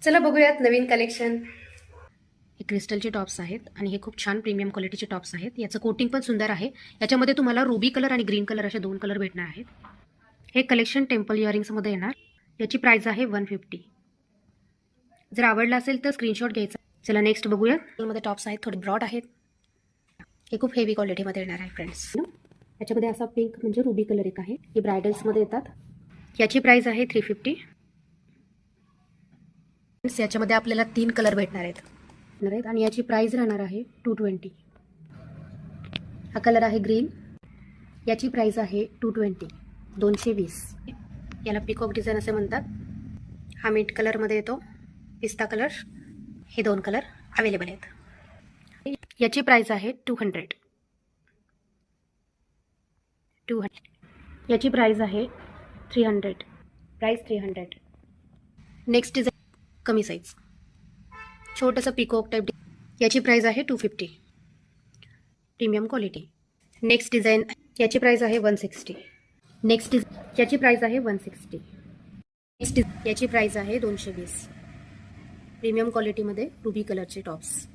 चला बघूयात नवीन कलेक्शन। हे क्रिस्टलचे टॉप्स आहेत आणि हे खूप छान प्रीमियम क्वालिटीचे टॉप्स आहेत। याचं कोटिंग पण सुंदर आहे। याच्यामध्ये तुम्हाला रुबी कलर आणि ग्रीन कलर असे दोन कलर भेटणार आहेत। हे कलेक्शन टेम्पल इयरिंग्समध्ये येणार। याची प्राइस आहे 150। जर आवडलं असेल तर स्क्रीनशॉट घ्यायचा। चला नेक्स्ट बघूया। यामध्ये टॉप्स आहेत, थोडे ब्रॉड आहेत। हे खूप हेवी क्वालिटीमध्ये येणार आहे फ्रेंड्स। याच्यामध्ये असा पिंक म्हणजे रुबी कलर एक आहे। हे ब्रायडल्समध्ये येतात। याची प्राइस आहे 350। याच्यामध्ये आपल्याला 3 कलर भेटणार आहेत आणि याची प्राइस राहणार आहे 220। हा कलर आहे ग्रीन। याची प्राइस आहे 220, 220। याला पिकॉक डिझाईन असे म्हणतात। हा मिंट कलरमध्ये येतो, पिस्ता कलर। हे दोन कलर अवेलेबल आहेत। याची प्राइस आहे 200। याची प्राइस आहे 300। प्राइस 300। नेक्स्ट डिझाईन कमी साईज, छोटंसं पिकॉक टाइप। याची प्राइस आहे 250, प्रीमियम क्वालिटी। नेक्स्ट डिझाईन याची प्राइस आहे 160। याची प्राइस आहे 160। याची प्राइस आहे 220, प्रीमियम क्वालिटीमध्ये रुबी कलरचे टॉप्स।